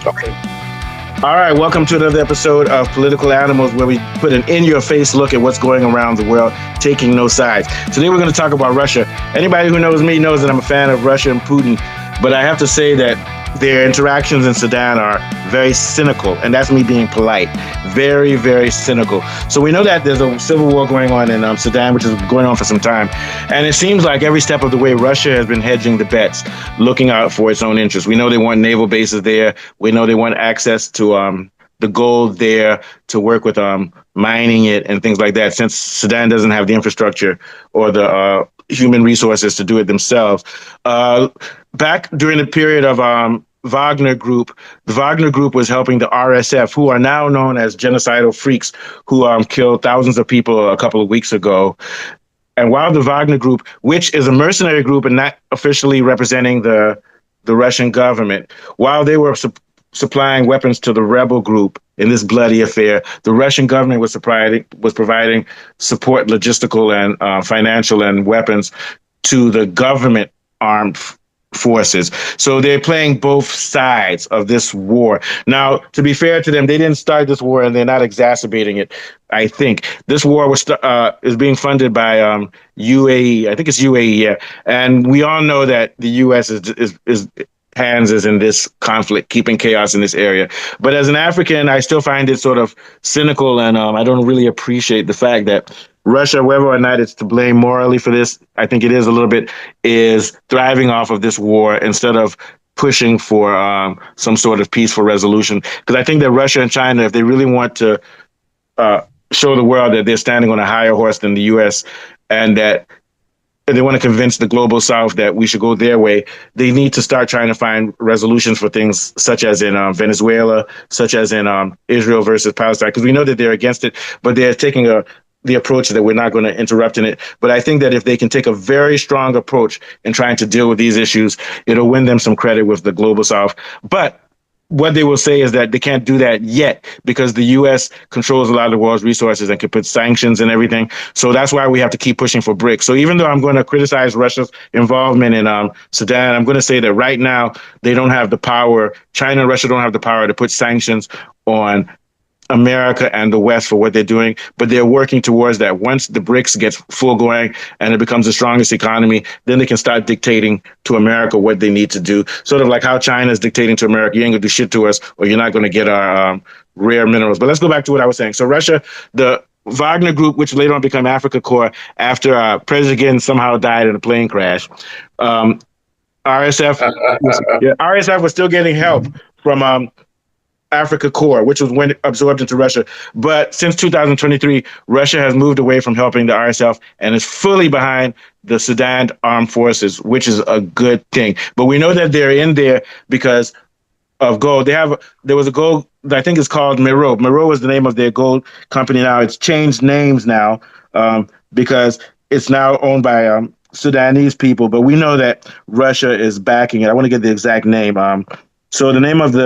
Okay. All right, welcome to another episode of Political Animals, where we put an in-your-face look at what's going around the world, taking no sides. Today we're going to talk about Russia. Anybody who knows me knows that I'm a fan of Russia and Putin, but I have to say that their interactions in Sudan are very cynical, and that's me being polite. Very, very cynical. So we know that there's a civil war going on in Sudan, which is going on for some time. And it seems like every step of the way, Russia has been hedging the bets, looking out for its own interests. We know they want naval bases there. We know they want access to the gold there to work with mining it and things like that, since Sudan doesn't have the infrastructure or the human resources to do it themselves. Back during the period of Wagner Group, the Wagner Group was helping the RSF, who are now known as genocidal freaks, who killed thousands of people a couple of weeks ago. And while the Wagner Group, which is a mercenary group and not officially representing the Russian government, while they were supplying weapons to the rebel group in this bloody affair, the Russian government was providing support, logistical and financial, and weapons to the government armed forces. So they're playing both sides of this war. Now, to be fair to them, they didn't start this war and they're not exacerbating it. I think this war is being funded by UAE. I think it's UAE, yeah. And we all know that the U.S. is hands is in this conflict, keeping chaos in this area. But as an African, I still find it sort of cynical, and I don't really appreciate the fact that Russia, whether or not it's to blame morally for this, I think it is a little bit, is thriving off of this war instead of pushing for some sort of peaceful resolution. Because I think that Russia and China, if they really want to show the world that they're standing on a higher horse than the U.S. and that they want to convince the global South that we should go their way, they need to start trying to find resolutions for things such as in Venezuela, such as in Israel versus Palestine, because we know that they're against it, but they're taking the approach that we're not going to interrupt in it. But I think that if they can take a very strong approach in trying to deal with these issues, it'll win them some credit with the global South. But what they will say is that they can't do that yet because the U.S. controls a lot of the world's resources and can put sanctions and everything. So that's why we have to keep pushing for BRICS. So even though I'm going to criticize Russia's involvement in Sudan, I'm going to say that right now they don't have the power. China and Russia don't have the power to put sanctions on America and the West for what they're doing, but they're working towards that. Once the BRICS gets full going and it becomes the strongest economy, then they can start dictating to America what they need to do. Sort of like how China is dictating to America, you ain't gonna do shit to us, or you're not gonna get our rare minerals. But let's go back to what I was saying. So Russia, the Wagner Group, which later on became Africa Corps after President somehow died in a plane crash. RSF was still getting help from Africa Corps, which was when absorbed into Russia. But since 2023, Russia has moved away from helping the RSF and is fully behind the Sudan armed forces, which is a good thing. But we know that they're in there because of gold. There was a gold, I think it's called Mero. Mero is the name of their gold company now. It's changed names now because it's now owned by Sudanese people. But we know that Russia is backing it. I want to get the exact name. So the name of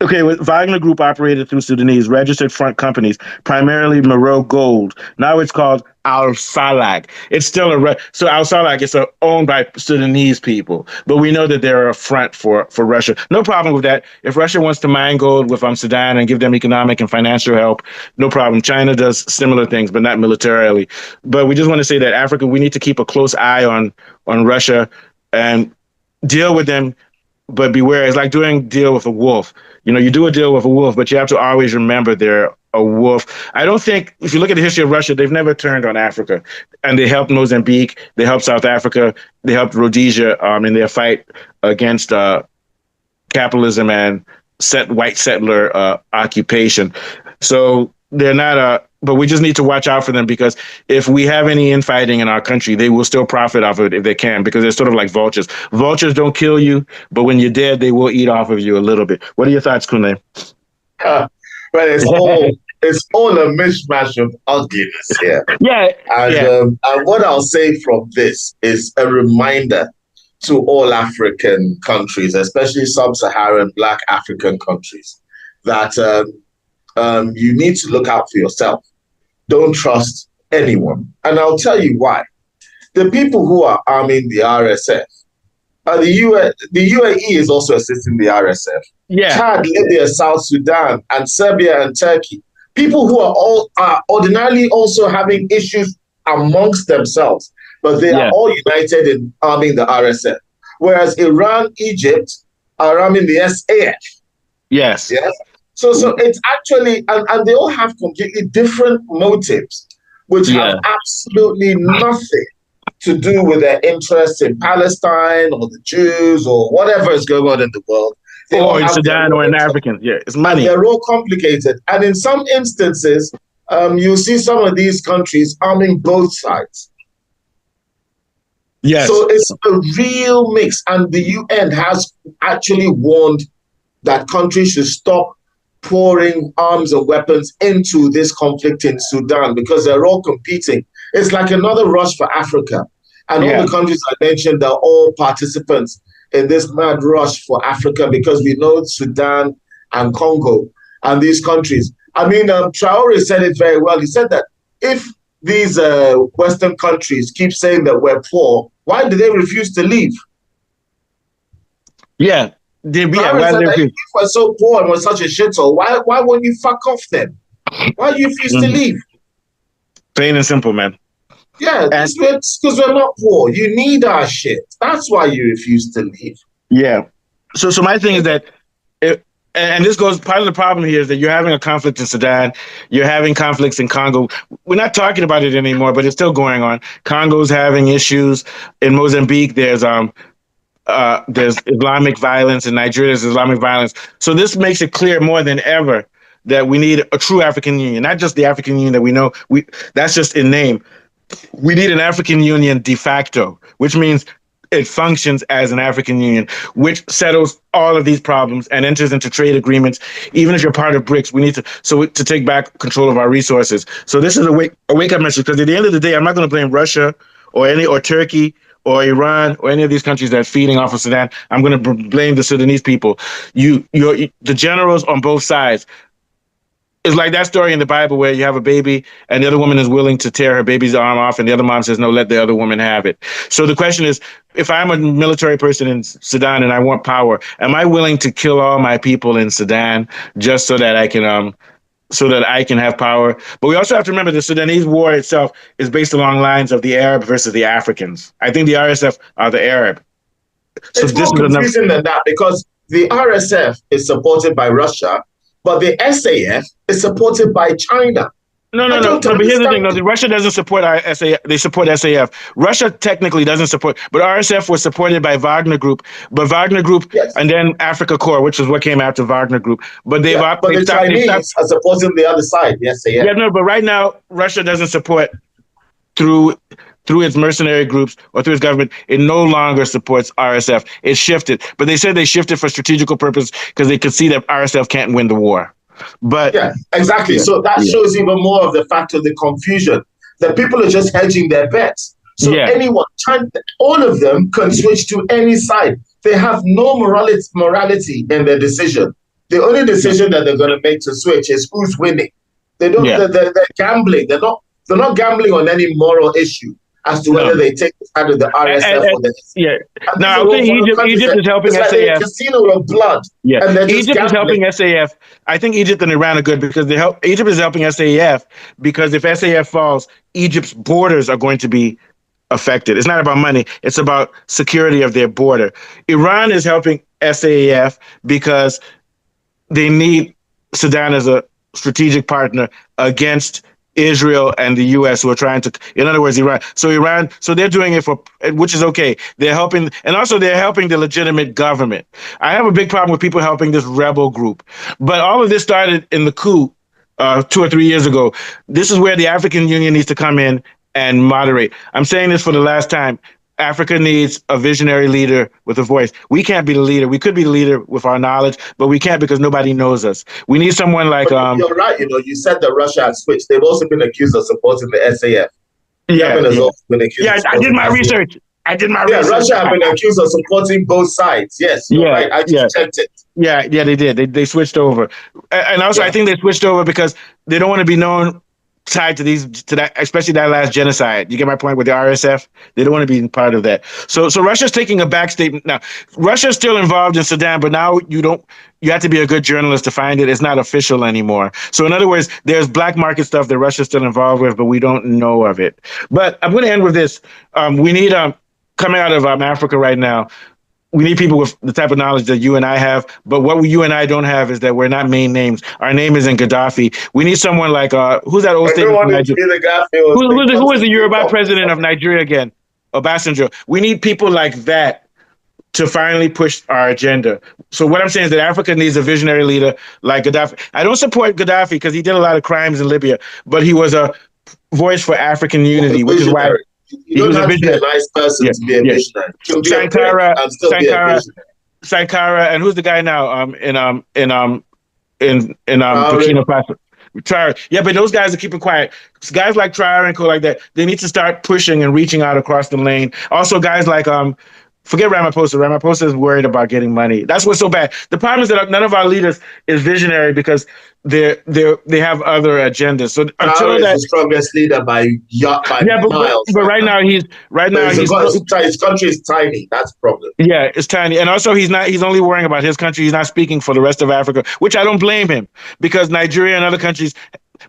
Wagner Group operated through Sudanese registered front companies, primarily Mero Gold. Now it's called Al Salag. It's still so Al Salag is owned by Sudanese people, but we know that they're a front for Russia. No problem with that. If Russia wants to mine gold with Sudan and give them economic and financial help, no problem. China does similar things, but not militarily. But we just want to say that Africa, we need to keep a close eye on Russia and deal with them. But beware, it's like doing a deal with a wolf. You know, you do a deal with a wolf, but you have to always remember they're a wolf. I don't think, if you look at the history of Russia, they've never turned on Africa. And they helped Mozambique, they helped South Africa, they helped Rhodesia in their fight against capitalism and white settler occupation. So they're not but we just need to watch out for them, because if we have any infighting in our country, they will still profit off of it if they can, because they're sort of like vultures. Vultures don't kill you, but when you're dead, they will eat off of you a little bit. What are your thoughts, Kunle? Well, it's all a mishmash of ugliness here. Yeah. And what I'll say from this is a reminder to all African countries, especially sub-Saharan Black African countries, that you need to look out for yourself. Don't trust anyone. And I'll tell you why. The people who are arming the RSF The UAE is also assisting the RSF. Yeah. Chad, Libya, South Sudan, and Serbia and Turkey. People who are ordinarily also having issues amongst themselves, but they are Yeah. all united in arming the RSF. Whereas Iran, Egypt are arming the SAF. Yes. Yes. So it's actually, and they all have completely different motives, which have Yeah. absolutely nothing to do with their interests in Palestine or the Jews or whatever is going on in the world. They all Or in have their Sudan own or in interests, Africans. Yeah. It's and money. they're all complicated. And in some instances, you see some of these countries arming both sides. Yes. So it's a real mix. And the UN has actually warned that countries should stop pouring arms and weapons into this conflict in Sudan because they're all competing. It's like another rush for Africa. And all Yeah. the countries I mentioned are all participants in this mad rush for Africa because we know Sudan and Congo and these countries. I mean, Traore said it very well. He said that if these Western countries keep saying that we're poor, why do they refuse to leave? Yeah. Traore said that if we're so poor and we're such a shithole, why won't you fuck off then? Why do you refuse to leave? Plain and simple, man. Yeah, because we're not poor. You need our shit. That's why you refuse to leave. Yeah. So my thing is that, and this goes, part of the problem here is that you're having a conflict in Sudan. You're having conflicts in Congo. We're not talking about it anymore, but it's still going on. Congo's having issues. In Mozambique, there's Islamic violence. In Nigeria, there's Islamic violence. So this makes it clear more than ever that we need a true African Union, not just the African Union that we know. That's just in name. We need an African Union de facto, which means it functions as an African Union, which settles all of these problems and enters into trade agreements. Even if you're part of BRICS, we need to take back control of our resources. So this is a wake up message, because at the end of the day, I'm not going to blame Russia or Turkey or Iran or any of these countries that are feeding off of Sudan. I'm going to blame the Sudanese people. The generals on both sides. It's like that story in the Bible where you have a baby and the other woman is willing to tear her baby's arm off and the other mom says, no, let the other woman have it. So the question is, if I'm a military person in Sudan and I want power, am I willing to kill all my people in Sudan just so that I can have power? But we also have to remember the Sudanese war itself is based along lines of the Arab versus the Africans. I think the RSF are the Arab. So it's more confusing than that, because the RSF is supported by Russia, but the SAF is supported by China. No. But here's the thing: Russia doesn't support our SAF. They support SAF. Russia technically doesn't support, but RSF was supported by Wagner Group. But Wagner Group, yes, and then Africa Corps, which is what came after Wagner Group. But the Chinese are supporting the other side, the SAF. Yeah, no. But right now, Russia doesn't support through its mercenary groups or through its government. It no longer supports RSF. It shifted, but they said they shifted for strategical purpose because they could see that RSF can't win the war. But yeah, exactly. Yeah, so that shows even more of the fact of the confusion, that people are just hedging their bets. So anyone, all of them can switch to any side. They have no morality in their decision. The only decision that they're going to make to switch is who's winning. They don't. They're gambling. They're not gambling on any moral issue as to whether they take the side of the RSF or the... Yeah. Now, I think Egypt is helping SAF. Like a casino of blood. Yeah. And Egypt is helping SAF. I think Egypt and Iran are good because Egypt is helping SAF because if SAF falls, Egypt's borders are going to be affected. It's not about money. It's about security of their border. Iran is helping SAF because they need Sudan as a strategic partner against Israel and the U.S., who are trying to, in other words, Iran. So they're doing it which is okay. They're helping, and also they're helping the legitimate government. I have a big problem with people helping this rebel group. But all of this started in the coup 2 or 3 years ago. This is where the African Union needs to come in and moderate. I'm saying this for the last time. Africa needs a visionary leader with a voice. We can't be the leader. We could be the leader with our knowledge, but we can't because nobody knows us. We need someone like... You're right. You said that Russia has switched. They've also been accused of supporting the SAF. I did my research. Russia have been accused of supporting both sides. Yes, you're right. I just checked it. Yeah, they did. They switched over. And also, I think they switched over because they don't want to be known tied to that, especially that last genocide. You get my point with the RSF? They don't want to be part of that. So Russia's taking a back statement now. Russia's still involved in Sudan, but now you have to be a good journalist to find it. It's not official anymore. So in other words, there's black market stuff that Russia's still involved with, but we don't know of it. But I'm going to end with this. We need coming out of Africa right now. We need people with the type of knowledge that you and I have, but what you and I don't have is that we're not main names. Our name isn't Gaddafi. We need someone like who's that old statement from Nigeria? Who was the Yoruba president of Nigeria again? Obasanjo. We need people like that to finally push our agenda. So what I'm saying is that Africa needs a visionary leader like Gaddafi. I don't support Gaddafi because he did a lot of crimes in Libya, but he was a voice for African unity, which is why. You don't have to be a nice person to be a visionary. You can be a prick and still be a visionary. Sankara, and who's the guy now? In Burkina Faso. Traore. Yeah, but those guys are keeping quiet. Guys like Traore and co like that, they need to start pushing and reaching out across the lane. Also, guys like forget Ramaphosa. Ramaphosa is worried about getting money. That's what's so bad. The problem is that none of our leaders is visionary because they have other agendas. So until that, the strongest leader by miles. But right now his country is tiny. That's the problem. Yeah, it's tiny, and also he's only worrying about his country. He's not speaking for the rest of Africa, which I don't blame him because Nigeria and other countries.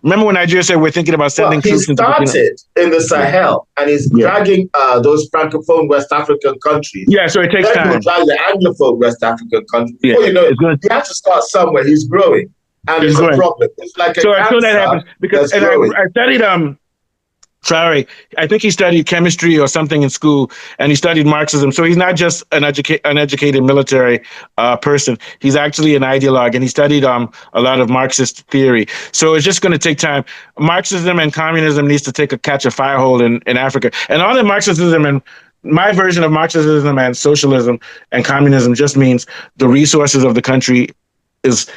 Remember when Nigeria said we're thinking about sending troops into Burkina? He started in the Sahel and he's dragging those francophone West African countries. Yeah, so it takes time. He'll drag the anglophone West African countries. Yeah, you have to start somewhere. He's growing, and it's a problem. It's like a cancer. Until that happens, because I studied Traore, I think he studied chemistry or something in school, and he studied Marxism. So he's not just an educated military person. He's actually an ideologue, and he studied a lot of Marxist theory. So it's just going to take time. Marxism and communism needs to catch a fire hole in Africa. And all that Marxism and my version of Marxism and socialism and communism just means the resources of the country is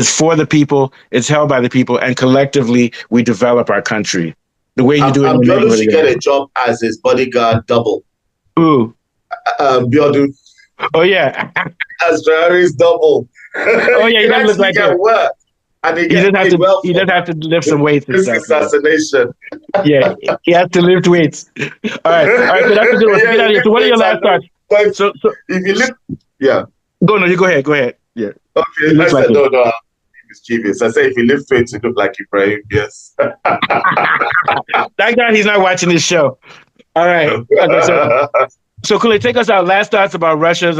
for the people, it's held by the people, and collectively we develop our country. The way you do it. I'm going to get a job as his bodyguard double. Ooh. Biodu. Oh, yeah. As Traore's double. Oh, yeah, he doesn't look like that. Work. And he does have to lift some weights and stuff. Assassination. Yeah, he has to lift weights. All right, so that's a good one. Get out of here. So what are your last thoughts? So if you lift, yeah. Go ahead. Yeah. Okay, I said, no. Mischievous. I say if you lift weights, you look like Ibrahim. Yes. That guy, he's not watching this show. All right. Okay, so Kool-Aid, take us out. Last thoughts about Russia's.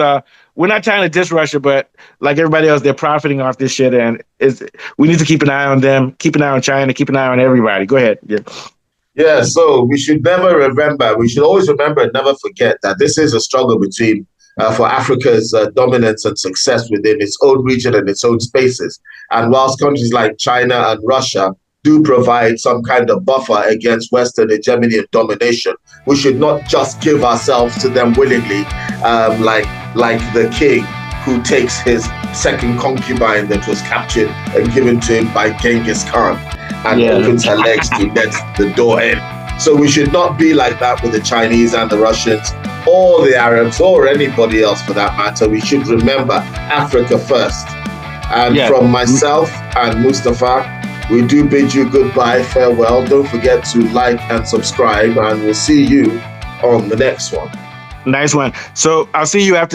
We're not trying to diss Russia, but like everybody else, they're profiting off this shit, and we need to keep an eye on them, keep an eye on China, keep an eye on everybody. Go ahead. Yeah. So we should always remember and never forget that this is a struggle between. For Africa's dominance and success within its own region and its own spaces. And whilst countries like China and Russia do provide some kind of buffer against Western hegemony and domination, we should not just give ourselves to them willingly, like the king who takes his second concubine that was captured and given to him by Genghis Khan and opens her legs to let the door in. So we should not be like that with the Chinese and the Russians or the Arabs or anybody else for that matter. We should remember Africa first. And from myself and Mustafa, we do bid you goodbye, farewell. Don't forget to like and subscribe, and we'll see you on the next one. Nice one. So I'll see you after